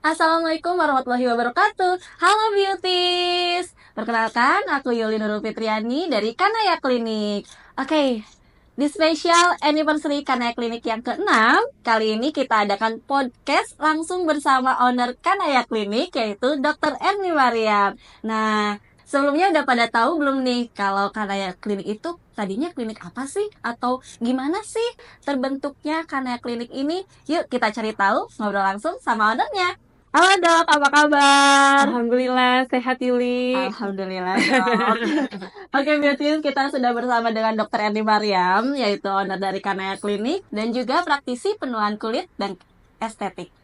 Assalamualaikum warahmatullahi wabarakatuh. Halo beauties. Perkenalkan, aku Yuli Nurul Fitriani dari Kanaya Klinik. Oke, di spesial anniversary Kanaya Klinik yang ke-6, kali ini kita adakan podcast langsung bersama owner Kanaya Klinik, yaitu Dr. Erni Mariam. Nah, sebelumnya udah pada tahu belum nih kalau Kanaya Klinik itu tadinya klinik apa sih? Atau gimana sih terbentuknya Kanaya Klinik ini? Yuk kita cari tahu, ngobrol langsung sama ownernya. Halo dok, apa kabar? Alhamdulillah sehat Yuli. Alhamdulillah dok. Oke beauties, kita sudah bersama dengan Dr. Erni Mariam, yaitu owner dari Kanaya Klinik dan juga praktisi penuaan kulit dan estetik.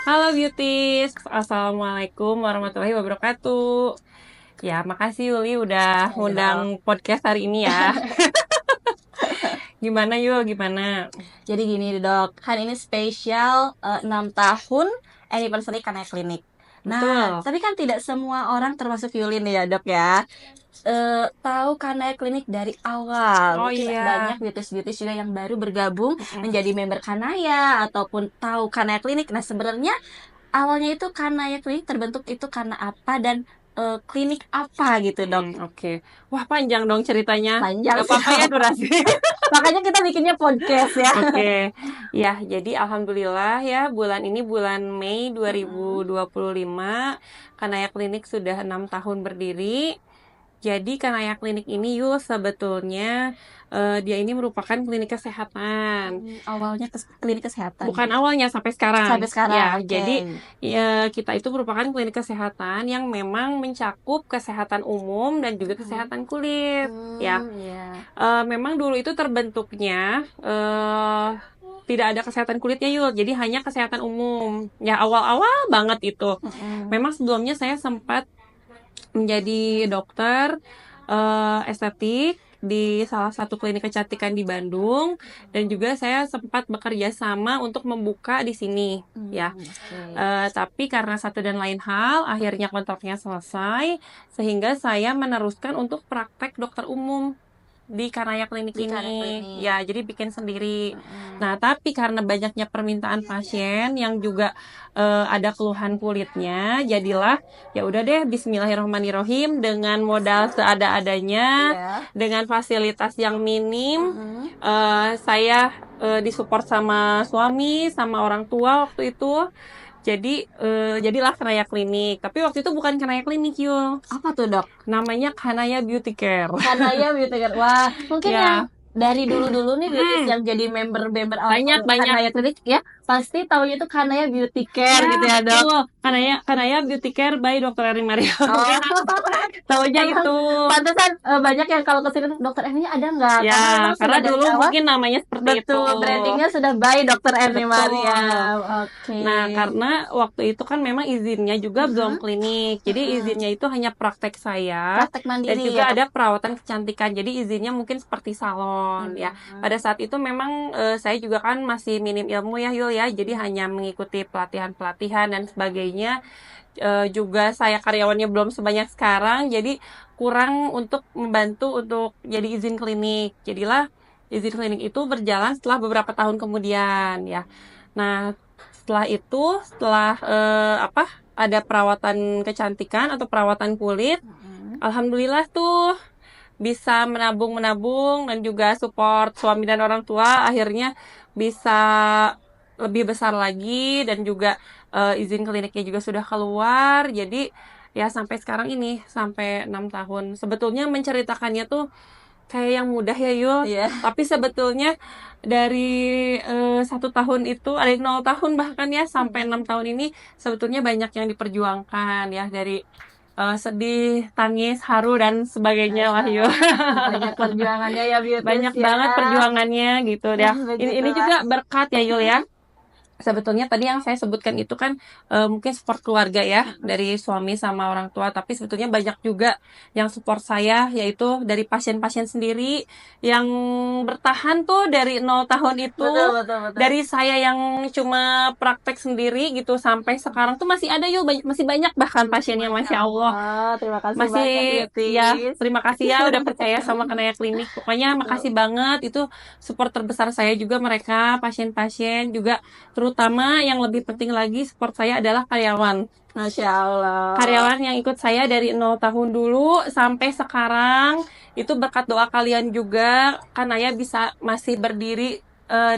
Halo beauties, Assalamualaikum warahmatullahi wabarakatuh. Ya, makasih Yuli udah ngundang podcast hari ini ya. Gimana Yul, gimana? Jadi gini dok, kan ini spesial 6 tahun anniversary Kanaya Klinik. Nah, Betul. tapi kan tidak semua orang termasuk Yulin ya dok ya, tahu Kanaya Klinik dari awal. Oh Mungkin iya. banyak beauties-beauties juga yang baru bergabung menjadi member Kanaya ataupun tahu Kanaya Klinik. Nah, sebenarnya awalnya itu Kanaya Klinik terbentuk itu karena apa dan klinik apa gitu dok? Oke. Wah, panjang dong ceritanya. Panjang Gak apa-apa ya durasi. Makanya kita bikinnya podcast ya. Oke. Ya, jadi alhamdulillah ya bulan ini bulan Mei 2025 Kanaya Klinik sudah 6 tahun berdiri. Jadi Kanaya Klinik ini Yul sebetulnya dia ini merupakan klinik kesehatan. Awalnya klinik kesehatan. Bukan awalnya sampai sekarang. Sampai sekarang. Ya, oke. jadi kita itu merupakan klinik kesehatan yang memang mencakup kesehatan umum dan juga kesehatan kulit. Ya, Iya. memang dulu itu terbentuknya tidak ada kesehatan kulitnya Yul, jadi hanya kesehatan umum. Ya awal-awal banget itu. Memang sebelumnya saya sempat menjadi dokter estetik di salah satu klinik kecantikan di Bandung, dan juga saya sempat bekerja sama untuk membuka di sini ya. Tapi karena satu dan lain hal akhirnya kontraknya selesai, sehingga saya meneruskan untuk praktek dokter umum di Kanaya Klinik Di ini. Kanaya Klinik. Ya, jadi bikin sendiri. Nah, tapi karena banyaknya permintaan pasien yang juga ada keluhan kulitnya, jadilah ya udah deh bismillahirrahmanirrahim dengan modal seada-adanya, dengan fasilitas yang minim, saya disupport sama suami, sama orang tua waktu itu. Jadi jadilah Kanaya Klinik. Tapi waktu itu bukan Kanaya Klinik Yul. Apa tuh dok? Namanya Kanaya Beauty Care. Kanaya Beauty Care. Wah, mungkin Ya. yang dari dulu-dulu nih beauties yang jadi member Banyak. Kanaya Klinik ya, pasti taunya itu Kanaya Beauty Care gitu ya dok. Betul. Kanaya Beauty Care by Dr. Erni Maria. Taunya Emang itu. Pantesan banyak yang kalau kesini dokter Erni ada nggak? Ya, memang karena sudah dari dulu awal, mungkin namanya seperti itu. betul, brandingnya sudah by Dr. Erni Betul. Mariam. Oke. Nah, karena waktu itu kan memang izinnya juga belum klinik. Jadi izinnya itu hanya praktek saya. Praktek mandiri Dan juga ya, ada perawatan kecantikan. Jadi izinnya mungkin seperti salon ya. Pada saat itu memang saya juga kan masih minim ilmu ya Yul ya. Jadi hanya mengikuti pelatihan-pelatihan dan sebagainya. Juga saya karyawannya belum sebanyak sekarang. Jadi kurang untuk membantu untuk jadi izin klinik. Jadilah izin klinik itu berjalan setelah beberapa tahun kemudian ya. Nah, setelah ada perawatan kecantikan atau perawatan kulit, alhamdulillah tuh bisa menabung dan juga support suami dan orang tua, akhirnya bisa lebih besar lagi dan juga izin kliniknya juga sudah keluar. Jadi ya sampai sekarang ini sampai 6 tahun. Sebetulnya menceritakannya tuh kayak yang mudah ya Yul. Iya. Tapi sebetulnya dari 1 tahun itu ada 0 tahun bahkan ya sampai 6 tahun ini sebetulnya banyak yang diperjuangkan ya, dari sedih, tangis, haru dan sebagainya lah Yul. Banyak perjuangannya ya beauties Banyak ya. banget perjuangannya gitu ya. Nah, Ini begitulah. juga berkat ya Yul ya. sebetulnya tadi yang saya sebutkan itu kan mungkin support keluarga ya dari suami sama orang tua, tapi sebetulnya banyak juga yang support saya yaitu dari pasien-pasien sendiri yang bertahan tuh dari 0 tahun itu, Betul, betul, betul. dari saya yang cuma praktek sendiri gitu sampai sekarang tuh masih ada yuk, masih banyak bahkan pasiennya, masya Allah. Terima kasih Masih banyak ya, Yutis. terima kasih ya udah percaya sama Kanaya Klinik. Pokoknya makasih banget, itu support terbesar saya juga mereka, pasien-pasien juga. Terutama yang lebih penting lagi support saya adalah karyawan. Masya Allah. Karyawan yang ikut saya dari 0 tahun dulu sampai sekarang, itu berkat doa kalian juga Kanaya bisa masih berdiri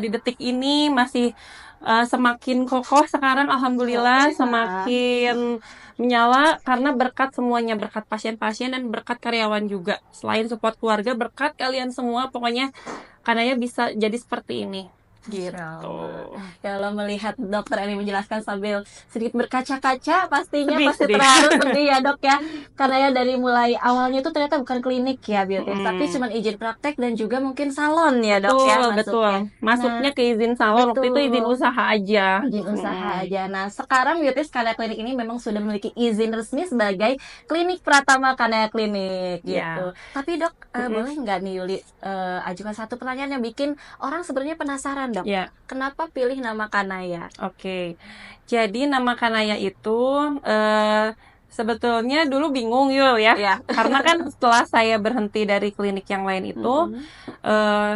di detik ini, masih semakin kokoh sekarang, alhamdulillah, semakin menyala karena berkat semuanya, berkat pasien-pasien dan berkat karyawan juga. Selain support keluarga, berkat kalian semua, pokoknya Kanaya bisa jadi seperti ini. Gitu. Kalau melihat dokter ini menjelaskan sambil sedikit berkaca-kaca, pastinya Sedih, pasti sedih. terharu sedih ya dok ya. Karena ya dari mulai awalnya itu ternyata bukan klinik ya Beauty, tapi cuma izin praktek dan juga mungkin salon ya dok ya Betul, betul. masuknya. Masuknya ke izin salon, waktu itu izin Betul. usaha aja. Izin usaha aja. Nah, sekarang Beauty Kanaya Klinik ini memang sudah memiliki izin resmi sebagai klinik Pratama Kanaya Klinik gitu. Ya. Tapi dok, boleh nggak nih Yuli ajukan satu pertanyaan yang bikin orang sebenarnya penasaran dok. Ya. Kenapa pilih nama Kanaya? Oke. Jadi nama Kanaya itu sebetulnya dulu bingung Yul ya. Ya. Karena kan setelah saya berhenti dari klinik yang lain itu,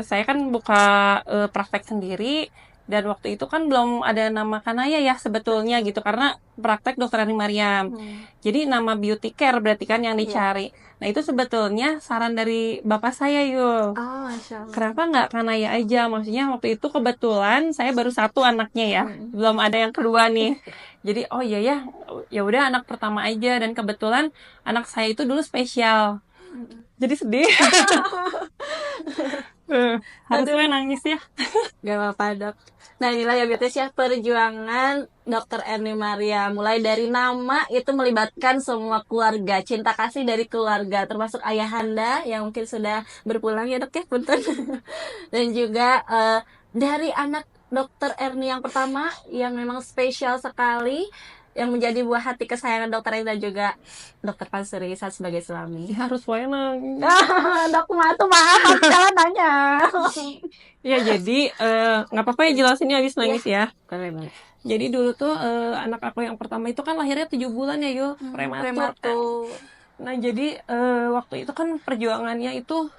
saya kan buka praktek sendiri. Dan waktu itu kan belum ada nama Kanaya ya sebetulnya gitu, karena praktek Dokter Ani Mariam. Jadi nama Beauty Care berarti kan yang dicari. Nah itu sebetulnya saran dari bapak saya Yul. Oh, Masya Allah. Kenapa nggak Kanaya aja? Maksudnya waktu itu kebetulan saya baru satu anaknya ya, belum ada yang kedua nih. Jadi oh iya ya, ya udah anak pertama aja, dan kebetulan anak saya itu dulu spesial. Jadi sedih. Harusnya nangis ya. Gak apa-apa dok. Nah inilah ya Beauty ya perjuangan Dokter Erni Maria. Mulai dari nama itu melibatkan semua keluarga, cinta kasih dari keluarga, termasuk ayahanda yang mungkin sudah berpulang ya dok ya, punten. Dan juga dari anak Dokter Erni yang pertama yang memang spesial sekali, yang menjadi buah hati kesayangan dokter Erni dan juga dokter Pansuri saat sebagai suami. Harus wae nangis. Dok maaf jangan nanya. Ya jadi nggak apa-apa ya jelasinnya habis nangis ya. Jadi dulu tuh anak aku yang pertama itu kan lahirnya 7 bulan ya Yul, prematur. Nah jadi waktu itu kan perjuangannya itu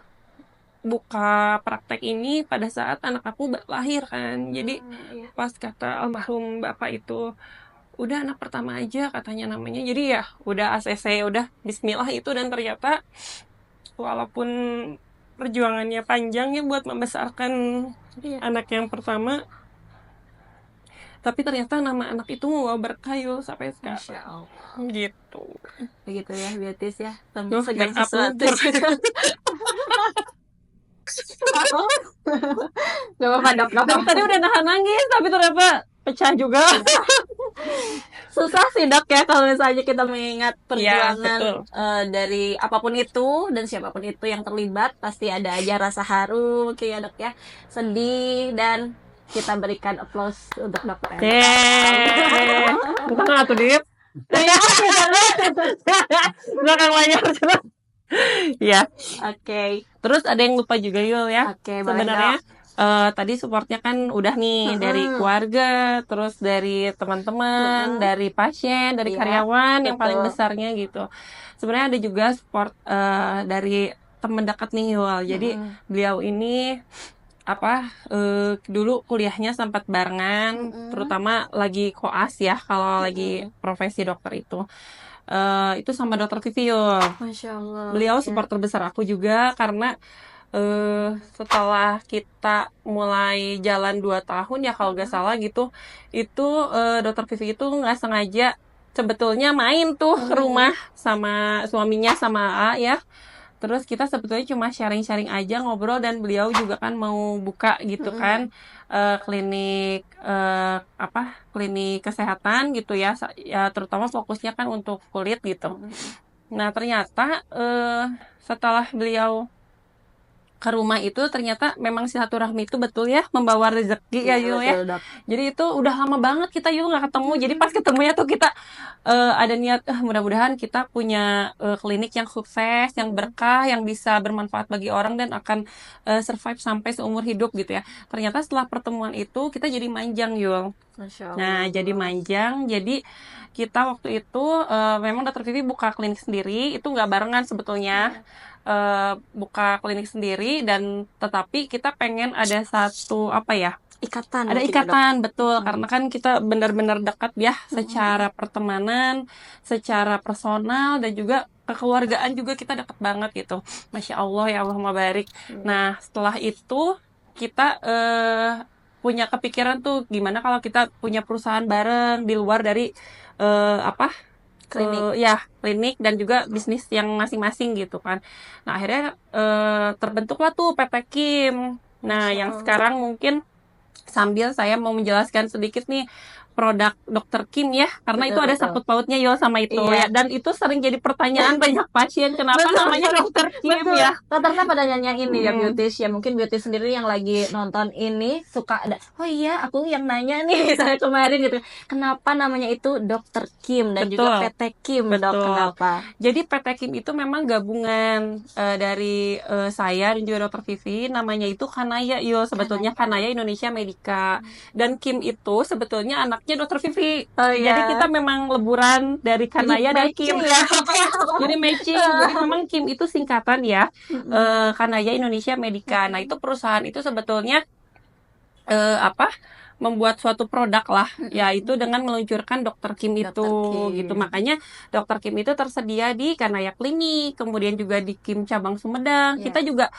buka praktek ini pada saat anak aku lahir kan. Jadi pas kata almarhum bapak itu, udah anak pertama aja katanya namanya. Jadi ya udah ACC, udah bismillah itu, dan ternyata walaupun perjuangannya panjang ya buat membesarkan anak yang pertama, tapi ternyata nama anak itu membawa berkah Yul sampai sekarang. Gitu. Begitu ya Beatis ya. Segala sesuatu. Gak apa-apa dok. Tadi udah nahan nangis tapi ternyata pecah juga. Susah sih dok ya kalau misalnya kita mengingat perjuangan dari apapun itu dan siapapun itu yang terlibat, pasti ada aja rasa haru mungkin ya dok ya, sedih, dan kita berikan applause untuk dokter. Bukan atuh Dip. Belakang layar. Ya. Oke. Terus ada yang lupa juga Yul ya. Sebenarnya tadi supportnya kan udah nih dari keluarga, terus dari teman-teman, dari pasien, dari karyawan yang paling besarnya gitu. Sebenarnya ada juga support dari teman dekat nih Yul. Jadi beliau ini dulu kuliahnya sempat barengan, terutama lagi koas ya kalau lagi profesi dokter itu. Itu sama dokter Vivi Yul. Masya Allah. Beliau support terbesar aku juga karena setelah kita mulai jalan 2 tahun ya kalau nggak salah gitu, itu dokter Vivi itu nggak sengaja sebetulnya main tuh ke rumah sama suaminya sama A ya. Terus kita sebetulnya cuma sharing-sharing aja, ngobrol, dan beliau juga kan mau buka gitu kan klinik klinik kesehatan gitu ya, terutama fokusnya kan untuk kulit gitu. Nah ternyata setelah beliau ke rumah itu ternyata memang silaturahmi itu betul ya membawa rezeki ya Yul ya. Betul, Dok. Jadi itu udah lama banget kita Yul nggak ketemu. Jadi pas ketemunya tuh kita ada niat mudah-mudahan kita punya klinik yang sukses, yang berkah, yang bisa bermanfaat bagi orang dan akan survive sampai seumur hidup gitu ya. Ternyata setelah pertemuan itu kita jadi manjang Yul. Masya Nah, Allah. jadi manjang. Jadi kita waktu itu memang Dokter Vivi buka klinik sendiri. Itu nggak barengan sebetulnya. Buka klinik sendiri dan tetapi kita pengen ada satu apa ya? Ikatan Ada mungkin ya, Dok. ikatan, betul. Karena kan kita benar-benar dekat ya secara pertemanan, secara personal dan juga kekeluargaan juga kita dekat banget gitu. Masya Allah ya Allahumma barik. Nah, setelah itu kita punya kepikiran tuh gimana kalau kita punya perusahaan bareng di luar dari apa Klinik. ya klinik dan juga bisnis yang masing-masing gitu kan. Nah akhirnya terbentuklah tuh PT Kim. Nah Masya yang Allah. sekarang mungkin sambil saya mau menjelaskan sedikit nih produk Dokter Kim ya, karena itu Betul, ada betul. sangkut pautnya yo sama itu Iya. ya, dan itu sering jadi pertanyaan banyak pasien kenapa Betul, namanya Dokter Kim betul. ya. Rata-rata pada nanya ini ya Hmm, beauties ya, mungkin beauty sendiri yang lagi nonton ini suka ada, oh iya aku yang nanya nih saya kemarin gitu, kenapa namanya itu Dokter Kim dan juga betul, PT Kim, Dok, betul. kenapa? Jadi PT Kim itu memang gabungan dari saya dan juga Dokter Vivi, namanya itu Kanaya yo, sebetulnya Kanaya Indonesia Medica. Dan Kim itu sebetulnya anaknya Dokter Vivi. Oh Jadi iya, kita memang leburan dari jadi Kanaya dan Kim. matching ya. Jadi matching. Jadi memang Kim itu singkatan ya, Kanaya Indonesia Medica. Nah itu perusahaan itu sebetulnya apa membuat suatu produk lah, yaitu dengan meluncurkan Dokter Kim itu Dokter Kim. gitu. Makanya Dokter Kim itu tersedia di Kanaya Klinik, kemudian juga di Kim cabang Sumedang. Iya. Kita juga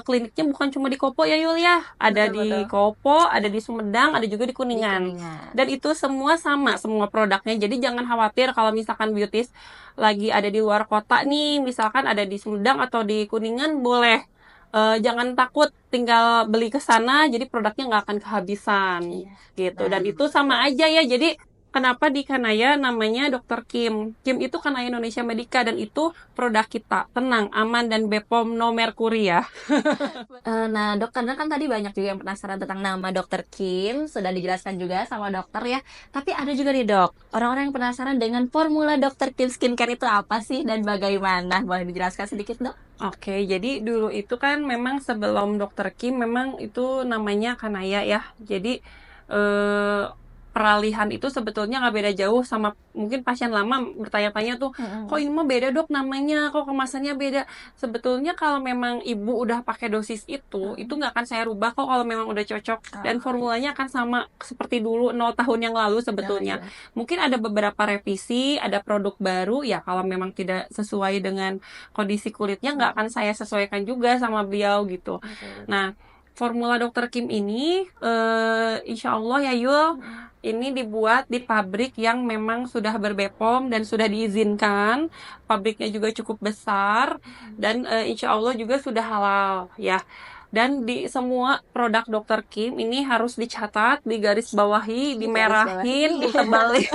kliniknya bukan cuma di Kopo ya Yul ya, ada Betul, di betul. Kopo, ada di Sumedang, ada juga di Di Kuningan. Kuningan. Dan itu semua sama, semua produknya. Jadi jangan khawatir kalau misalkan beauties lagi ada di luar kota nih, misalkan ada di Sumedang atau di Kuningan, boleh. Jangan takut tinggal beli ke sana, jadi produknya nggak akan kehabisan gitu. Dan itu sama aja ya. Jadi kenapa di Kanaya namanya Dokter Kim? Kim itu Kanaya Indonesia Medica dan itu produk kita. Tenang, aman dan BPOM no merkuri ya. Nah, Dok, karena kan tadi banyak juga yang penasaran tentang nama Dokter Kim, sudah dijelaskan juga sama dokter ya. Tapi ada juga nih, Dok, orang-orang yang penasaran dengan formula Dokter Kim Skincare itu apa sih dan bagaimana? Boleh dijelaskan sedikit, Dok? Oke, jadi dulu itu kan memang sebelum Dokter Kim memang itu namanya Kanaya ya. Jadi eh, peralihan itu sebetulnya nggak beda jauh sama mungkin pasien lama bertanya-tanya tuh, kok ini mah beda dok namanya, kok kemasannya beda. Sebetulnya kalau memang ibu udah pakai dosis itu nggak akan saya rubah kok kalau memang udah cocok. Dan formulanya akan sama seperti dulu 0 tahun yang lalu sebetulnya. Mungkin ada beberapa revisi, ada produk baru ya kalau memang tidak sesuai dengan kondisi kulitnya nggak akan saya sesuaikan juga sama beliau gitu. Nah, formula Dokter Kim ini insya Allah ya Yul, ini dibuat di pabrik yang memang sudah berbepom dan sudah diizinkan. Pabriknya juga cukup besar dan insya Allah juga sudah halal ya. Dan di semua produk Dokter Kim ini harus dicatat, digaris bawahi, dimerahin, ditebalin.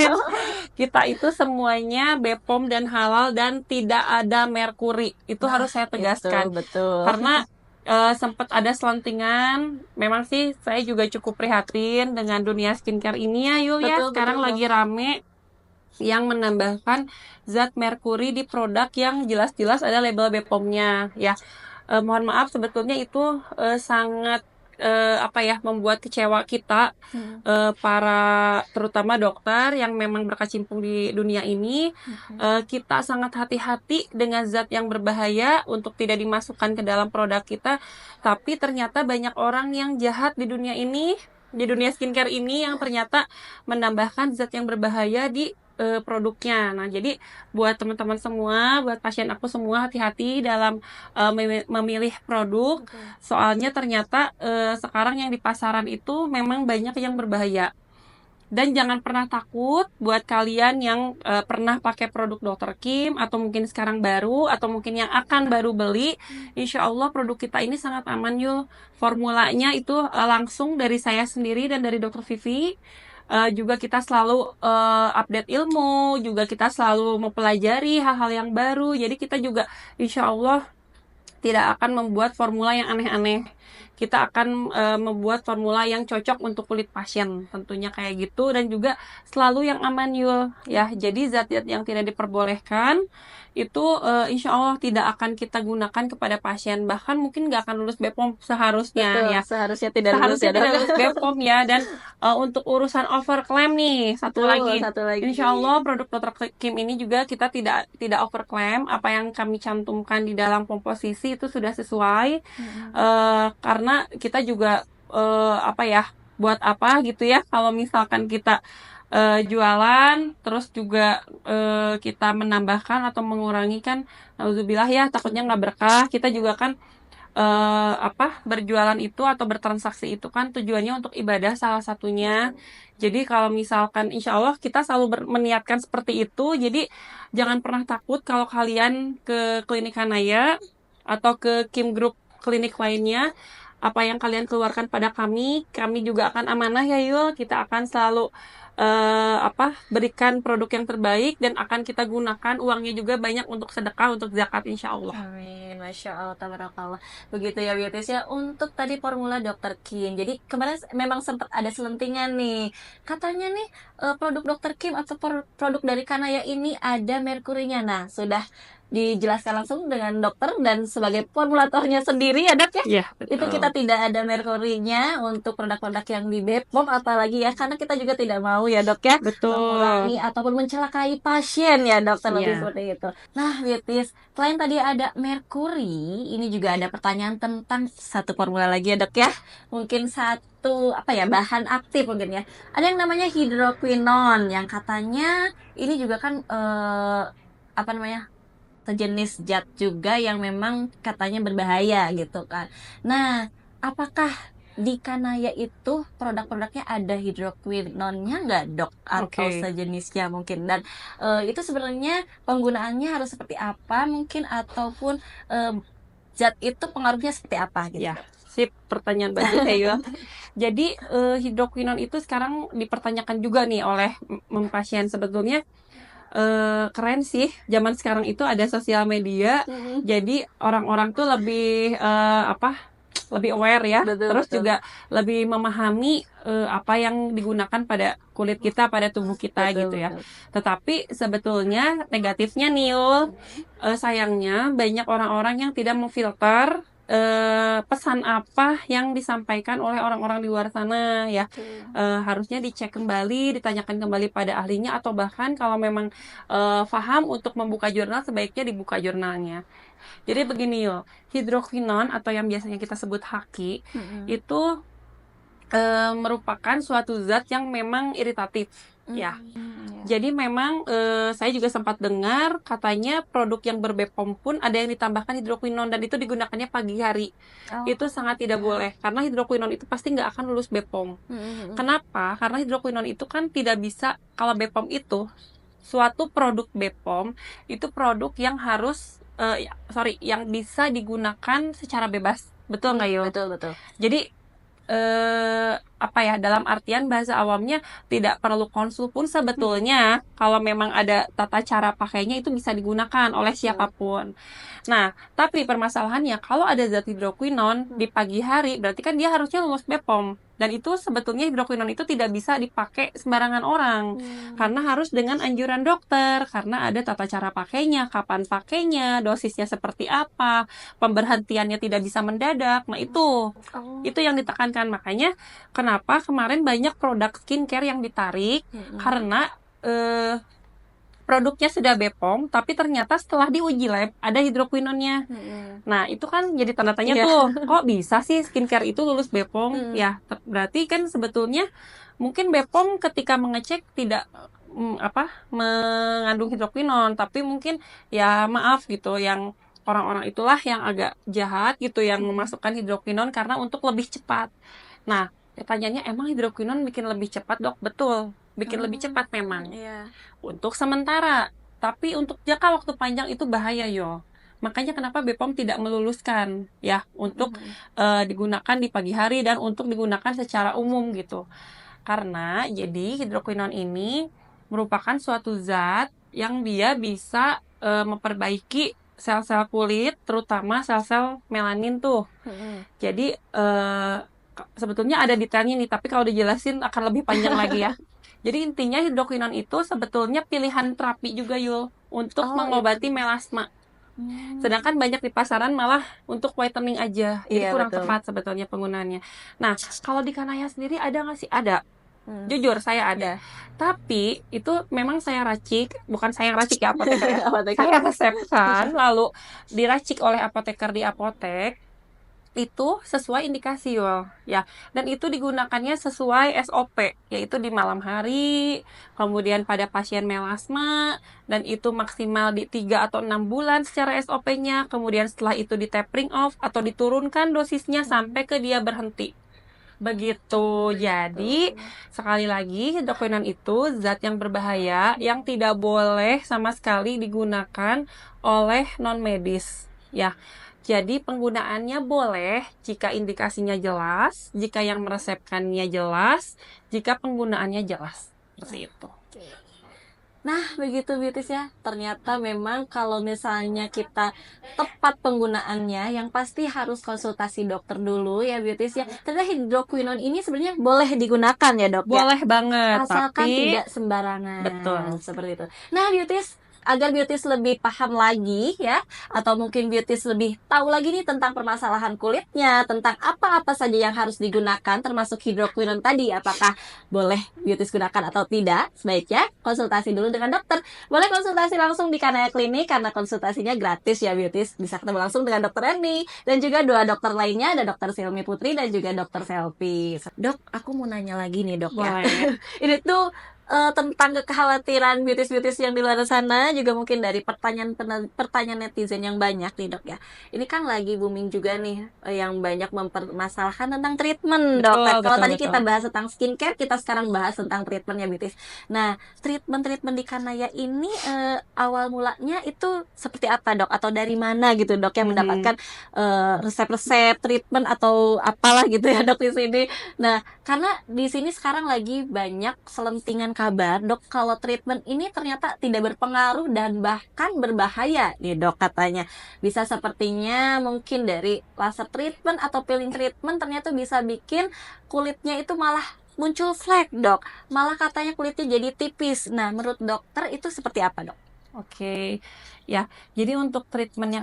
Kita itu semuanya BPOM dan halal dan tidak ada merkuri. Itu harus saya tegaskan. Betul. Karena sempat ada selentingan. Memang sih saya juga cukup prihatin dengan dunia skincare ini ya Yul ya. Betul, Sekarang betul, lagi rame yang menambahkan zat merkuri di produk yang jelas-jelas ada label BPOM-nya ya. Mohon maaf sebetulnya itu sangat apa ya membuat kecewa kita para terutama dokter yang memang berkecimpung di dunia ini. Kita sangat hati-hati dengan zat yang berbahaya untuk tidak dimasukkan ke dalam produk kita, tapi ternyata banyak orang yang jahat di dunia ini, di dunia skincare ini yang ternyata menambahkan zat yang berbahaya di produknya. Nah, jadi buat teman-teman semua, buat pasien aku semua hati-hati dalam memilih produk. Soalnya ternyata sekarang yang di pasaran itu memang banyak yang berbahaya. Dan jangan pernah takut buat kalian yang pernah pakai produk Dokter Kim atau mungkin sekarang baru atau mungkin yang akan baru beli. Insya Allah produk kita ini sangat aman Yul. Formulanya itu langsung dari saya sendiri dan dari Dokter Vivi. Juga kita selalu update ilmu, juga kita selalu mempelajari hal-hal yang baru. Jadi kita juga insya Allah tidak akan membuat formula yang aneh-aneh. Kita akan membuat formula yang cocok untuk kulit pasien, tentunya kayak gitu, dan juga selalu yang aman Yul ya. Jadi zat-zat yang tidak diperbolehkan itu insya Allah tidak akan kita gunakan kepada pasien, bahkan mungkin nggak akan lulus BPOM seharusnya Betul, ya. seharusnya tidak lulus Seharusnya ya, Dok. tidak lulus BPOM ya. Dan untuk urusan overclaim nih, satu Betul, lagi. satu lagi. Insya Allah produk Dr. Kim ini juga kita tidak overclaim. Apa yang kami cantumkan di dalam komposisi itu sudah sesuai. Karena kita juga apa ya, buat apa gitu ya kalau misalkan kita jualan terus juga kita menambahkan atau mengurangi kan, nauzubillah ya, takutnya nggak berkah. Kita juga kan apa, berjualan itu atau bertransaksi itu kan tujuannya untuk ibadah salah satunya. Jadi kalau misalkan insya Allah kita selalu meniatkan seperti itu. Jadi jangan pernah takut kalau kalian ke klinik Hanaya atau ke Kim Group klinik lainnya, apa yang kalian keluarkan pada kami juga akan amanah ya Yul. Kita akan selalu apa, berikan produk yang terbaik, dan akan kita gunakan uangnya juga banyak untuk sedekah, untuk zakat insya Allah. Amin, Masya Allah, tabarakallah. Begitu ya Beauties ya, untuk tadi formula Dr. Kim. Jadi kemarin memang sempat ada selentingan nih. Katanya nih produk Dr. Kim atau produk dari Kanaya ini ada merkurinya. Nah, sudah dijelaskan langsung dengan dokter dan sebagai formulatornya sendiri ya Dok ya. Iya, Itu betul. kita tidak ada merkurinya untuk produk-produk yang di BPOM apalagi ya, karena kita juga tidak mau ya Dok ya Betul. mengurangi ataupun mencelakai pasien ya dokter, lebih Iya. seperti itu. Nah, Beauties, selain tadi ada merkuri, ini juga ada pertanyaan tentang satu formula lagi ya Dok ya. Mungkin satu apa ya, bahan aktif mungkin ya. Ada yang namanya hidroquinon yang katanya ini juga kan apa namanya, sejenis zat juga yang memang katanya berbahaya gitu kan. Nah, apakah di Kanaya itu produk-produknya ada hidroquinonnya nggak Dok? Atau Oke. sejenisnya mungkin? Dan itu sebenarnya penggunaannya harus seperti apa mungkin, ataupun zat itu pengaruhnya seperti apa gitu? Ya, sip, pertanyaan bagus ya Yul. Jadi hidroquinon itu sekarang dipertanyakan juga nih oleh pasien. Sebetulnya keren sih, zaman sekarang itu ada sosial media, jadi orang-orang tuh lebih apa, lebih aware ya. Betul, Terus betul. juga lebih memahami apa yang digunakan pada kulit kita, pada tubuh kita Betul, gitu ya. betul. Tetapi sebetulnya negatifnya nih Yul, sayangnya banyak orang-orang yang tidak memfilter pesan apa yang disampaikan oleh orang-orang di luar sana ya. Harusnya dicek kembali, ditanyakan kembali pada ahlinya, atau bahkan kalau memang paham untuk membuka jurnal, sebaiknya dibuka jurnalnya. Jadi begini yo, hidroquinon atau yang biasanya kita sebut haki itu merupakan suatu zat yang memang iritatif ya. Jadi memang saya juga sempat dengar katanya produk yang ber-BPOM pun ada yang ditambahkan hidroquinon, dan itu digunakannya pagi hari. Itu sangat tidak boleh, karena hidroquinon itu pasti nggak akan lulus BPOM. Kenapa? Karena hidroquinon itu kan tidak bisa, kalau BPOM itu suatu produk BPOM itu produk yang harus yang bisa digunakan secara bebas. Betul nggak Yo? Betul, betul. Jadi apa ya, dalam artian bahasa awamnya tidak perlu konsul pun sebetulnya kalau memang ada tata cara pakainya itu bisa digunakan oleh siapapun. Nah, tapi permasalahannya kalau ada zat hidroquinon di pagi hari, berarti kan dia harusnya lulus BPOM. Dan itu sebetulnya hidroquinon itu tidak bisa dipakai sembarangan orang. Karena harus dengan anjuran dokter, karena ada tata cara pakainya, kapan pakainya, dosisnya seperti apa, pemberhentiannya tidak bisa mendadak. Nah, itu yang ditekankan. Makanya kenapa kemarin banyak produk skincare yang ditarik, karena produknya sudah BPOM, tapi ternyata setelah diuji lab ada hidroquinonnya. Nah, itu kan jadi tanda tanya tuh, kok bisa sih skincare itu lulus BPOM? Ya, berarti kan sebetulnya mungkin BPOM ketika mengecek tidak mengandung hidroquinon, tapi mungkin ya maaf gitu, yang orang-orang itulah yang agak jahat gitu, yang memasukkan hidroquinon karena untuk lebih cepat. Nah, pertanyaannya, emang hidroquinon bikin lebih cepat Dok? Betul, bikin lebih cepat memang. Untuk sementara, tapi untuk jangka waktu panjang itu bahaya yo. Makanya kenapa BPOM tidak meluluskan ya untuk digunakan di pagi hari dan untuk digunakan secara umum gitu. Karena jadi hidroquinon ini merupakan suatu zat yang dia bisa memperbaiki sel-sel kulit, terutama sel-sel melanin tuh. Jadi sebetulnya ada detailnya nih, tapi kalau dijelasin akan lebih panjang lagi ya. Jadi intinya hidroquinon itu sebetulnya pilihan terapi juga Yul untuk mengobati melasma. Sedangkan banyak di pasaran malah untuk whitening aja. Jadi Iya, kurang betul. tepat sebetulnya penggunaannya. Nah, kalau di Kanaya sendiri ada nggak sih? Ada. Jujur saya ada. Ya. Tapi itu memang saya racik, bukan saya yang racik ya apoteker ya. Apoteker. Saya resepkan lalu diracik oleh apoteker di apotek itu sesuai indikasi Yul ya, dan itu digunakannya sesuai SOP, yaitu di malam hari, kemudian pada pasien melasma, dan itu maksimal di 3 atau 6 bulan secara SOP-nya, kemudian setelah itu di tapering off atau diturunkan dosisnya sampai ke dia berhenti. Begitu. Jadi sekali lagi hidroquinon itu zat yang berbahaya yang tidak boleh sama sekali digunakan oleh non medis ya. Jadi penggunaannya boleh jika indikasinya jelas, jika yang meresepkannya jelas, jika penggunaannya jelas. Seperti itu. Nah, begitu beauties ya. Ternyata memang kalau misalnya kita tepat penggunaannya, yang pasti harus konsultasi dokter dulu ya beauties ya. Ternyata hidroquinon ini sebenarnya boleh digunakan ya dok ya. Boleh banget, Asalkan tapi tidak sembarangan. betul. Seperti itu. Nah, beauties, agar beauties lebih paham lagi ya, atau mungkin beauties lebih tahu lagi nih tentang permasalahan kulitnya, tentang apa-apa saja yang harus digunakan, termasuk hidroquinon tadi, apakah boleh beauties gunakan atau tidak, sebaiknya konsultasi dulu dengan dokter. Boleh konsultasi langsung di Kanaya Klinik karena konsultasinya gratis ya beauties. Bisa ketemu langsung dengan dokter Eni dan juga dua dokter lainnya, ada dokter Silmi Putri dan juga dokter Selvi. Dok, aku mau nanya lagi nih dok ya. Boleh. Ini tuh tentang kekhawatiran beauties-beauties yang di luar sana, juga mungkin dari pertanyaan netizen yang banyak nih dok ya. Ini kan lagi booming juga nih, yang banyak mempermasalahkan tentang treatment dok. Betul, Kalau tadi betul. kita bahas tentang skincare, kita sekarang bahas tentang treatment ya beauties. Nah, treatment di Kanaya ini awal mulanya itu seperti apa dok? Atau dari mana gitu dok yang mendapatkan resep-resep treatment atau apalah gitu ya dok di sini. Nah, karena di sini sekarang lagi banyak selentingan kabar dok kalau treatment ini ternyata tidak berpengaruh dan bahkan berbahaya nih dok katanya. Bisa sepertinya mungkin dari laser treatment atau peeling treatment ternyata bisa bikin kulitnya itu malah muncul flek dok. Malah katanya kulitnya jadi tipis. Nah, menurut dokter itu seperti apa dok? Oke, ya. Jadi untuk treatment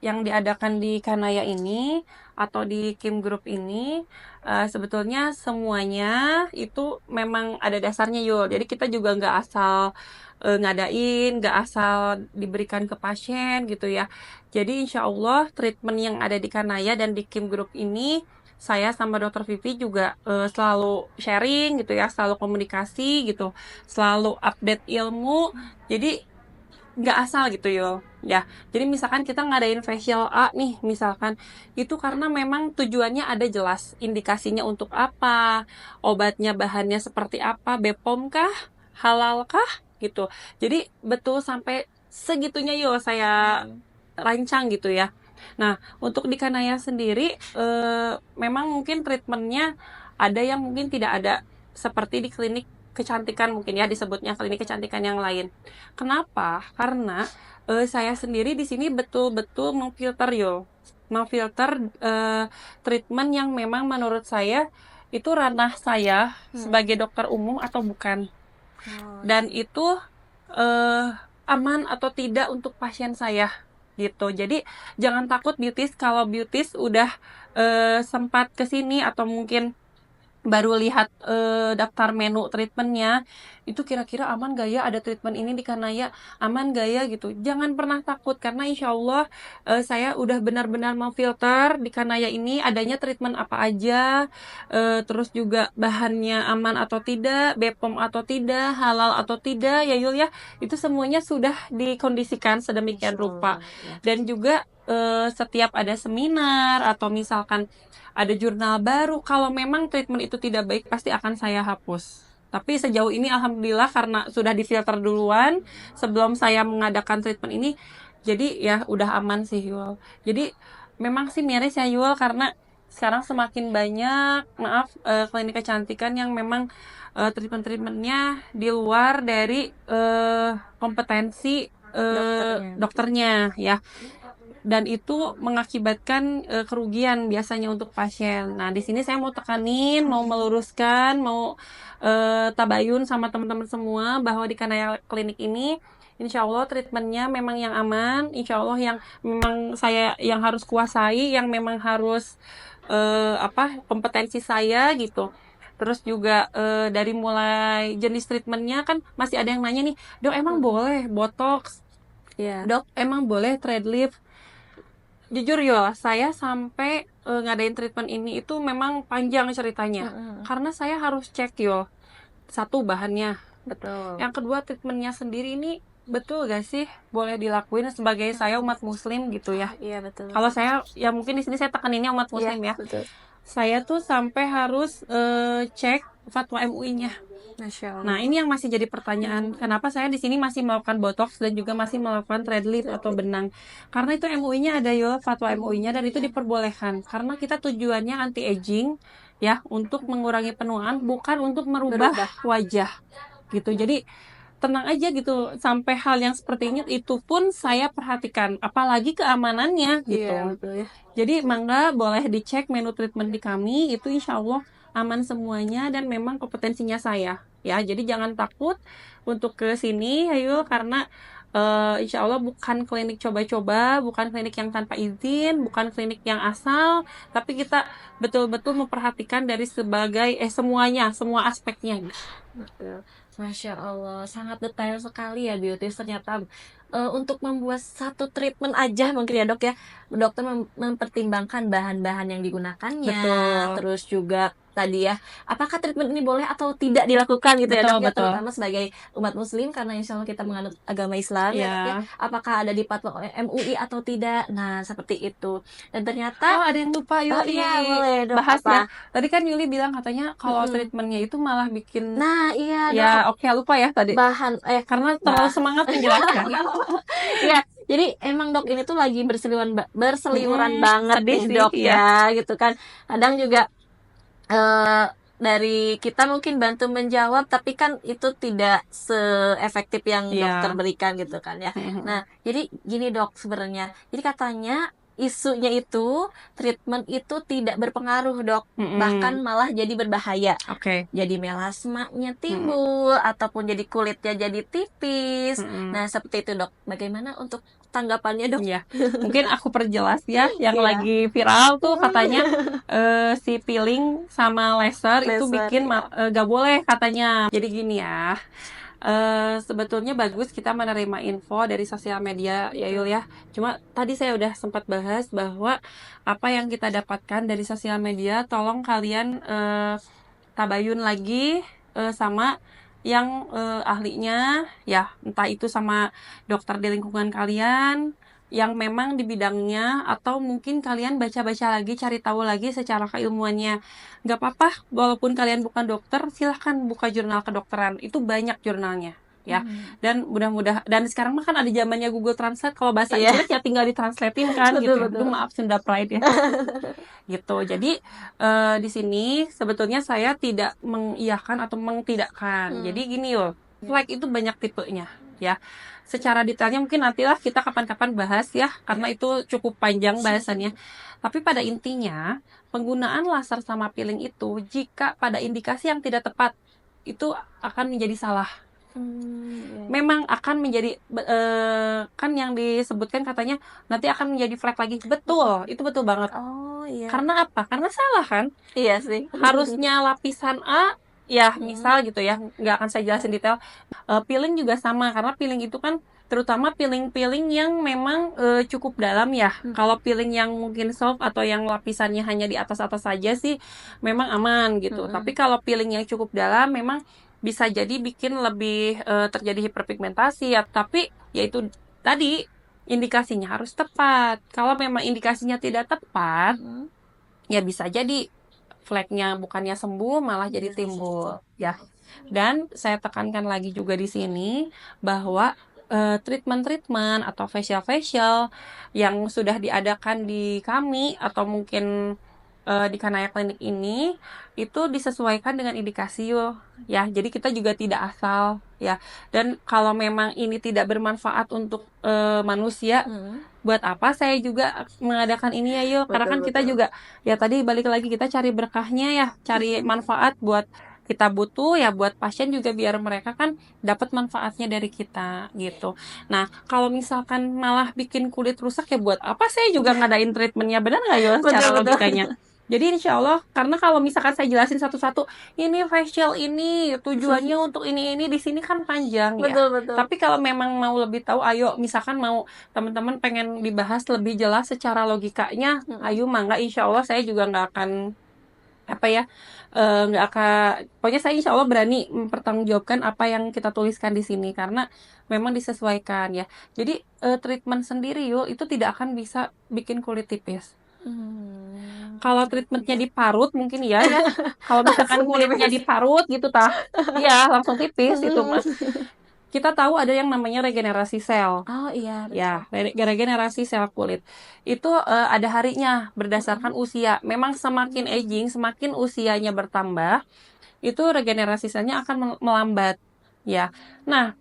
yang diadakan di Kanaya ini atau di Kim Group ini sebetulnya semuanya itu memang ada dasarnya Yul. Jadi kita juga nggak asal ngadain, nggak asal diberikan ke pasien gitu ya. Jadi insya Allah treatment yang ada di Kanaya dan di Kim Group ini saya sama Dokter Vivi juga selalu sharing gitu ya, selalu komunikasi gitu, selalu update ilmu. Jadi nggak asal gitu Yul ya. Jadi misalkan kita ngadain facial A nih misalkan, itu karena memang tujuannya ada jelas indikasinya untuk apa, obatnya bahannya seperti apa, BPOM kah, halal kah gitu. Jadi betul sampai segitunya Yul saya rancang gitu ya. Nah untuk di Kanaya sendiri memang mungkin treatmentnya ada yang mungkin tidak ada seperti di klinik kecantikan, mungkin ya disebutnya klinik kecantikan yang lain. Kenapa? Karena saya sendiri di sini betul-betul memfilter treatment yang memang menurut saya itu ranah saya sebagai dokter umum atau bukan, dan itu aman atau tidak untuk pasien saya gitu. Jadi jangan takut beauties kalau beauties udah sempat kesini atau mungkin baru lihat daftar menu treatmentnya, itu kira-kira aman gak ya ada treatment ini di Kanaya, aman gak ya gitu. Jangan pernah takut karena insya Allah saya udah benar-benar memfilter di Kanaya ini adanya treatment apa aja, terus juga bahannya aman atau tidak, BPOM atau tidak, halal atau tidak ya Yul ya. Itu semuanya sudah dikondisikan sedemikian rupa. Dan juga setiap ada seminar atau misalkan ada jurnal baru, kalau memang treatment itu tidak baik pasti akan saya hapus. Tapi sejauh ini alhamdulillah karena sudah difilter duluan sebelum saya mengadakan treatment ini, jadi ya udah aman sih Yul. Jadi memang sih miris ya Yul karena sekarang semakin banyak klinik kecantikan yang memang treatment-treatmentnya di luar dari kompetensi dokternya ya. Dan itu mengakibatkan kerugian biasanya untuk pasien. Nah, di sini saya mau tekanin, mau meluruskan, mau tabayun sama teman-teman semua bahwa di Kanaya Klinik ini insya Allah treatmentnya memang yang aman, insya Allah yang memang saya yang harus kuasai, yang memang harus kompetensi saya gitu. Terus juga dari mulai jenis treatmentnya kan masih ada yang nanya nih, dok emang boleh botox? Dok emang boleh thread lift? Jujur ya, saya sampai ngadain treatment ini itu memang panjang ceritanya. Karena saya harus cek yo, satu bahannya. Betul. Yang kedua treatmentnya sendiri ini betul gak sih boleh dilakuin sebagai saya umat muslim gitu ya. Iya betul. Kalau saya ya mungkin di sini saya tekaninnya umat muslim ya. Betul. Saya tuh sampai harus cek fatwa MUI-nya. Masya Allah. Nah, ini yang masih jadi pertanyaan, kenapa saya di sini masih melakukan botox dan juga masih melakukan thread lift atau benang? Karena itu MUI-nya ada yo, fatwa MUI-nya, dan itu diperbolehkan. Karena kita tujuannya anti aging ya, untuk mengurangi penuaan, bukan untuk merubah wajah gitu. Jadi tenang aja gitu, sampai hal yang seperti ini itu pun saya perhatikan, apalagi keamanannya gitu. Iya, betul ya. Jadi mangga boleh dicek menu treatment di kami, itu insya Allah aman semuanya dan memang kompetensinya saya ya. Jadi jangan takut untuk ke sini ayo, karena insya Allah bukan klinik coba-coba, bukan klinik yang tanpa izin, bukan klinik yang asal, tapi kita betul-betul memperhatikan dari semuanya, semua aspeknya. Betul. Masya Allah, sangat detail sekali ya beauty. Ternyata untuk membuat satu treatment aja mungkin ya dok ya, dokter mempertimbangkan bahan-bahan yang digunakannya. Betul. Terus juga tadi ya, apakah treatment ini boleh atau tidak dilakukan gitu ya dok ya, terutama sebagai umat muslim karena insya Allah kita menganut agama Islam ya dok ya. Apakah ada di fatwa MUI atau tidak? Nah seperti itu. Dan ternyata ada yang lupa Yuli boleh dok, bahas ya. Tadi kan Yuli bilang katanya kalau treatmentnya itu malah bikin ya oke lupa ya tadi bahan karena terlalu semangat menjelaskan. Ya, jadi emang dok ini tuh lagi berseliweran banget nih dok ya gitu kan. Kadang juga dari kita mungkin bantu menjawab, tapi kan itu tidak seefektif yang dokter berikan gitu kan ya. Nah, jadi gini dok sebenarnya. Jadi katanya isunya itu treatment itu tidak berpengaruh dok, bahkan malah jadi berbahaya. Jadi melasmanya timbul ataupun jadi kulitnya jadi tipis. Nah seperti itu dok. Bagaimana untuk tanggapannya dok? Ya, mungkin aku perjelas ya, yang lagi viral tuh katanya si peeling sama laser itu bikin gak boleh katanya. Jadi gini ya. Sebetulnya bagus kita menerima info dari sosial media ya Yul ya. Cuma tadi saya udah sempat bahas bahwa apa yang kita dapatkan dari sosial media tolong kalian tabayun lagi sama yang ahlinya ya, entah itu sama dokter di lingkungan kalian yang memang di bidangnya, atau mungkin kalian baca-baca lagi, cari tahu lagi secara keilmuannya. Nggak apa-apa, walaupun kalian bukan dokter, silahkan buka jurnal kedokteran, itu banyak jurnalnya ya. Dan mudah-mudahan, dan sekarang mah kan ada zamannya Google Translate, kalau bahasa Inggris ya tinggal ditranslatein kan gitu. Aduh, maaf Sunda Pride ya. Gitu. Jadi di sini sebetulnya saya tidak mengiyakan atau mengtidakkan. Jadi gini loh, flag itu banyak tipenya ya. Secara detailnya mungkin nantilah kita kapan-kapan bahas ya, karena itu cukup panjang bahasannya. Tapi pada intinya penggunaan laser sama peeling itu jika pada indikasi yang tidak tepat itu akan menjadi salah. Memang akan menjadi kan yang disebutkan katanya nanti akan menjadi flek lagi. Betul, itu betul banget. Karena apa? Karena salah kan? Iya sih. Harusnya lapisan A ya, misal gitu ya, nggak akan saya jelasin detail. Peeling juga sama, karena peeling itu kan terutama peeling-peeling yang memang cukup dalam ya. Kalau peeling yang mungkin soft atau yang lapisannya hanya di atas-atas saja sih memang aman gitu. Tapi kalau peeling yang cukup dalam memang bisa jadi bikin lebih terjadi hiperpigmentasi ya. Tapi yaitu tadi indikasinya harus tepat. Kalau memang indikasinya tidak tepat, ya bisa jadi fleknya bukannya sembuh malah jadi timbul ya. Dan saya tekankan lagi juga di sini bahwa treatment atau facial yang sudah diadakan di kami atau mungkin di Kanaya Klinik ini itu disesuaikan dengan indikasi yuk ya. Jadi kita juga tidak asal ya. Dan kalau memang ini tidak bermanfaat untuk manusia, buat apa saya juga mengadakan ini ya yuk? Karena kan kita juga ya tadi balik lagi kita cari berkahnya ya, cari manfaat buat kita butuh ya, buat pasien juga biar mereka kan dapat manfaatnya dari kita gitu. Nah, kalau misalkan malah bikin kulit rusak ya buat apa saya juga ngadain treatmentnya, benar nggak ya secara logikanya? Jadi insya Allah, karena kalau misalkan saya jelasin satu-satu, ini facial ini tujuannya untuk ini di sini kan panjang ya. Betul. Tapi kalau memang mau lebih tahu, ayo misalkan mau teman-teman pengen dibahas lebih jelas secara logikanya, ayo mangga, insya Allah saya juga nggak akan nggak akan, pokoknya saya insya Allah berani mempertanggungjawabkan apa yang kita tuliskan di sini karena memang disesuaikan ya. Jadi treatment sendiri yuk itu tidak akan bisa bikin kulit tipis. Kalau treatmentnya di parut mungkin ya. Kalau misalkan kulitnya di parut gitu ya langsung tipis itu Mas. Kita tahu ada yang namanya regenerasi sel. Oh iya, betul. Ya, regenerasi sel kulit. Itu ada harinya berdasarkan usia. Memang semakin aging, semakin usianya bertambah, itu regenerasi selnya akan melambat. Ya. Nah,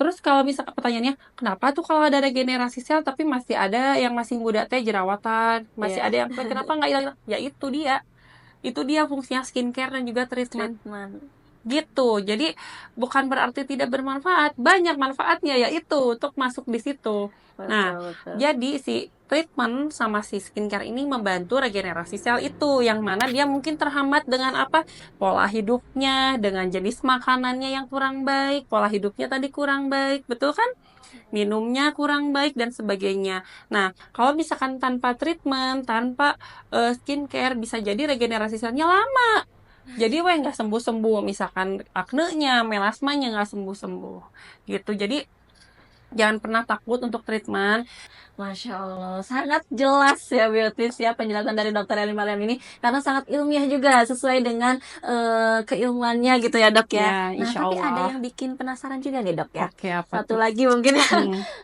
terus kalau misalkan pertanyaannya, kenapa tuh kalau ada regenerasi sel tapi masih ada yang masih muda teh jerawatan, masih ada yang kenapa nggak hilang? Ya itu dia. Itu dia fungsinya skincare dan juga treatment. Gitu. Jadi bukan berarti tidak bermanfaat, banyak manfaatnya yaitu untuk masuk di situ. Nah, jadi si treatment sama si skincare ini membantu regenerasi sel itu, yang mana dia mungkin terhambat dengan apa? Pola hidupnya, dengan jenis makanannya yang kurang baik, pola hidupnya tadi kurang baik, betul kan? Minumnya kurang baik dan sebagainya. Nah, kalau misalkan tanpa treatment, tanpa skincare, bisa jadi regenerasi selnya lama. Jadi nggak sembuh-sembuh, misalkan aknenya, melasmanya nggak sembuh-sembuh gitu. Jadi jangan pernah takut untuk treatment. Masya Allah, sangat jelas ya Beauties ya penjelasan dari Dokter Elin Mariam ini, karena sangat ilmiah juga sesuai dengan keilmuannya gitu ya dok ya. Ya, insya Tapi Allah. ada yang bikin penasaran juga nih dok ya. Oke, apa Satu tuh? lagi mungkin ya.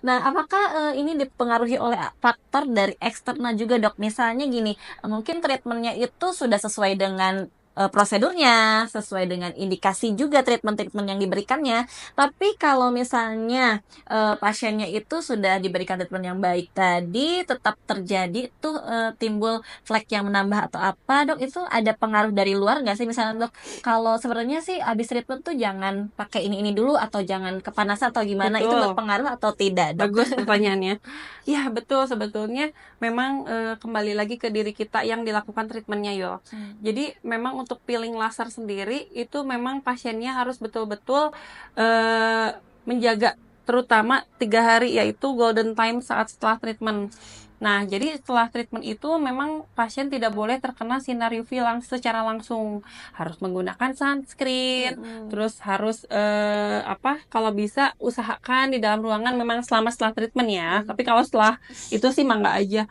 Nah, apakah ini dipengaruhi oleh faktor dari eksternal juga dok? Misalnya gini, mungkin treatmentnya itu sudah sesuai dengan prosedurnya, sesuai dengan indikasi juga treatment-treatment yang diberikannya. Tapi kalau misalnya pasiennya itu sudah diberikan treatment yang baik tadi, tetap terjadi tuh timbul flek yang menambah atau apa dok, itu ada pengaruh dari luar nggak sih? Misalnya dok, kalau sebenarnya sih abis treatment tuh jangan pakai ini dulu atau jangan kepanasan atau gimana, itu berpengaruh atau tidak dok? Bagus pertanyaannya. Ya betul, sebetulnya memang kembali lagi ke diri kita yang dilakukan treatmentnya yo. Jadi memang untuk peeling laser sendiri itu memang pasiennya harus betul-betul menjaga terutama 3 hari yaitu golden time saat setelah treatment. Nah, jadi setelah treatment itu memang pasien tidak boleh terkena sinar UV secara langsung. Harus menggunakan sunscreen, terus harus kalau bisa usahakan di dalam ruangan memang setelah treatment ya. Tapi kalau setelah itu sih mangga aja.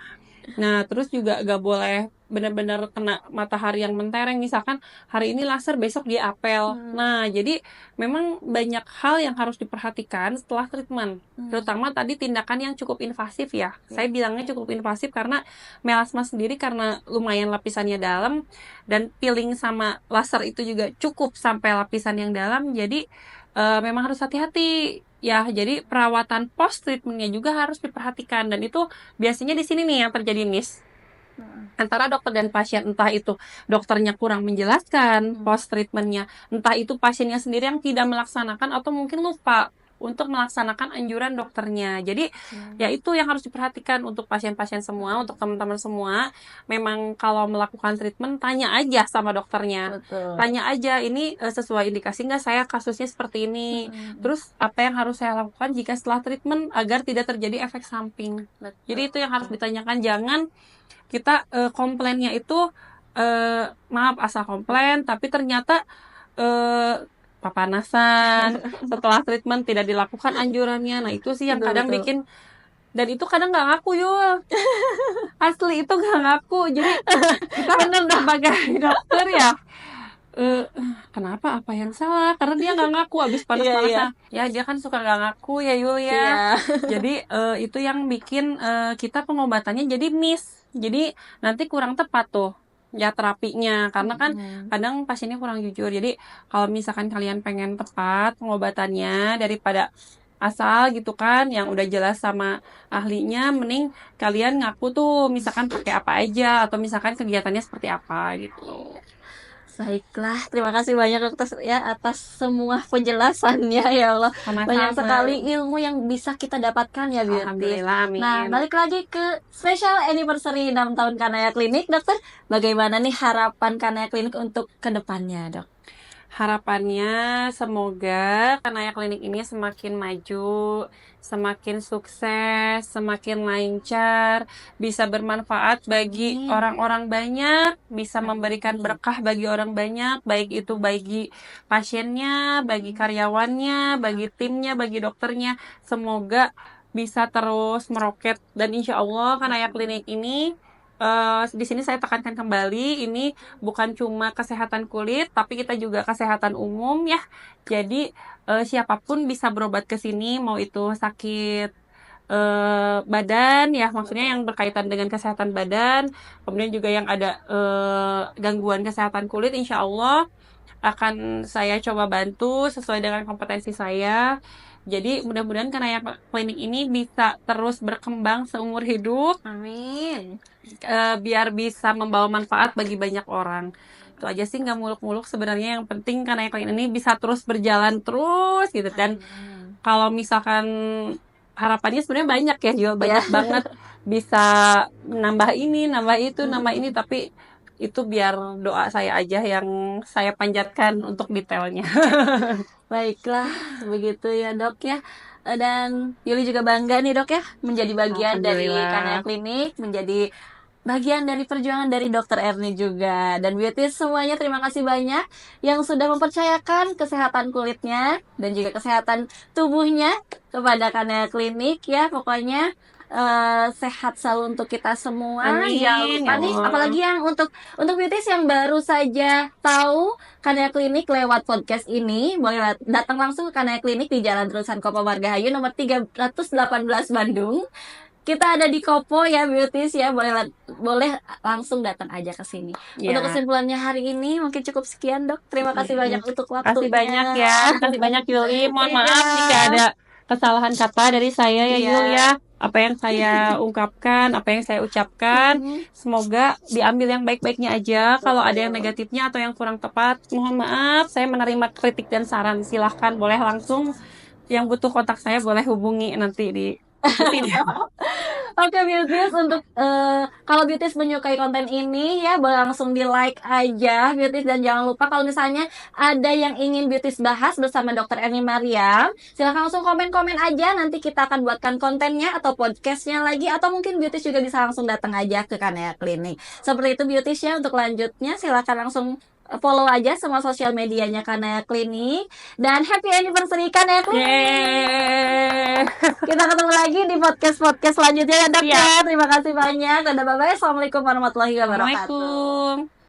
Nah, terus juga gak boleh benar-benar kena matahari yang mentereng. Misalkan hari ini laser, besok dia apel. Nah, jadi memang banyak hal yang harus diperhatikan setelah treatment. Terutama tadi tindakan yang cukup invasif ya. Saya bilangnya cukup invasif karena melasma sendiri karena lumayan lapisannya dalam. Dan peeling sama laser itu juga cukup sampai lapisan yang dalam. Jadi memang harus hati-hati. Ya, jadi perawatan post treatmentnya juga harus diperhatikan, dan itu biasanya di sini nih yang terjadi miss antara dokter dan pasien, entah itu dokternya kurang menjelaskan post treatmentnya, entah itu pasiennya sendiri yang tidak melaksanakan atau mungkin lupa untuk melaksanakan anjuran dokternya. Jadi ya itu yang harus diperhatikan untuk pasien-pasien semua, untuk teman-teman semua. Memang kalau melakukan treatment tanya aja sama dokternya. Betul. Tanya aja ini sesuai indikasi nggak, saya kasusnya seperti ini. Terus apa yang harus saya lakukan jika setelah treatment agar tidak terjadi efek samping. Jadi itu yang harus ditanyakan. Jangan kita komplainnya itu maaf asal komplain tapi ternyata papanasan setelah treatment tidak dilakukan anjurannya. Nah itu sih yang kadang bikin, dan itu kadang nggak ngaku Yul. Asli itu nggak ngaku. Jadi kita sebagai dokter ya kenapa, apa yang salah, karena dia nggak ngaku abis panas-panasan. Ya dia kan suka nggak ngaku ya Yul ya. Jadi itu yang bikin kita pengobatannya jadi miss. Jadi nanti kurang tepat tuh ya terapinya, karena kan Hmm. kadang pasiennya kurang jujur. Jadi kalau misalkan kalian pengen tepat pengobatannya daripada asal gitu kan yang udah jelas sama ahlinya, mending kalian ngaku tuh misalkan pakai apa aja atau misalkan kegiatannya seperti apa gitu. Baiklah, terima kasih banyak dokter ya atas semua penjelasannya ya Allah. Banyak Sama-sama. sekali ilmu yang bisa kita dapatkan ya Beauty. Alhamdulillah, Nah, amin. balik lagi ke special anniversary 6 tahun Kanaya Klinik, dokter. Bagaimana nih harapan Kanaya Klinik untuk kedepannya, dok? Harapannya semoga Kanaya Klinik ini semakin maju, semakin sukses, semakin lancar, bisa bermanfaat bagi Amin. orang-orang banyak, bisa memberikan berkah bagi orang banyak, baik itu bagi pasiennya, bagi karyawannya, bagi timnya, bagi dokternya. Semoga bisa terus meroket dan insya Allah Kanaya Klinik ini di sini saya tekankan kembali, ini bukan cuma kesehatan kulit, tapi kita juga kesehatan umum ya. Jadi siapapun bisa berobat ke sini, mau itu sakit badan ya, maksudnya yang berkaitan dengan kesehatan badan, kemudian juga yang ada gangguan kesehatan kulit, insya Allah akan saya coba bantu sesuai dengan kompetensi saya. Jadi mudah-mudahan karena klinik ini bisa terus berkembang seumur hidup, Amin. biar bisa membawa manfaat bagi banyak orang. Itu aja sih, nggak muluk-muluk sebenarnya, yang penting karena klinik ini bisa terus berjalan terus gitu. Dan kalau misalkan harapannya sebenarnya banyak ya, jual banyak banget, bisa nambah ini, nambah itu, nambah ini, tapi itu biar doa saya aja yang saya panjatkan untuk detailnya. Baiklah, begitu ya dok ya. Dan Yuli juga bangga nih dok ya menjadi bagian dari Kanaya Alhamdulillah. Klinik, menjadi bagian dari perjuangan dari dokter Erni juga. Dan beauty semuanya terima kasih banyak yang sudah mempercayakan kesehatan kulitnya dan juga kesehatan tubuhnya kepada Kanaya Klinik ya. Pokoknya sehat selalu untuk kita semua. Jangan Amin lupa ya nih, Allah. apalagi yang untuk beauties yang baru saja tahu Kanaya Klinik lewat podcast ini, boleh datang langsung ke Kanaya Klinik di Jalan Terusan Kopo Margahayu nomor 318 Bandung. Kita ada di Kopo ya beauties ya, boleh langsung datang aja ke sini. Untuk Ya. kesimpulannya hari ini mungkin cukup sekian dok. Terima kasih banyak untuk Kasih banyak waktunya. ya, kasih banyak Yuli. Mohon maaf Iya. jika ada kesalahan kata dari saya ya Iya. Yul ya. Apa yang saya ungkapkan, apa yang saya ucapkan, semoga diambil yang baik-baiknya aja. Kalau ada yang negatifnya atau yang kurang tepat, mohon maaf. Saya menerima kritik dan saran. Silahkan, boleh langsung. Yang butuh kontak saya boleh hubungi nanti di sini. Oke beauties, untuk kalau beauties menyukai konten ini ya boleh langsung di like aja beauties, dan jangan lupa kalau misalnya ada yang ingin beauties bahas bersama Dokter Eni Mariam, silahkan langsung komen-komen aja, nanti kita akan buatkan kontennya atau podcastnya lagi, atau mungkin beauties juga bisa langsung datang aja ke Kanaya Klinik. Seperti itu beauties ya. Untuk lanjutnya silahkan langsung follow aja semua sosial medianya Kanaya Klinik, dan happy anniversary Kanaya Klinik. Yeay. Kita ketemu lagi di podcast selanjutnya ya dok ya. Siap. Terima kasih banyak. Dadah, bye bye. Assalamualaikum warahmatullahi wabarakatuh. Assalamualaikum.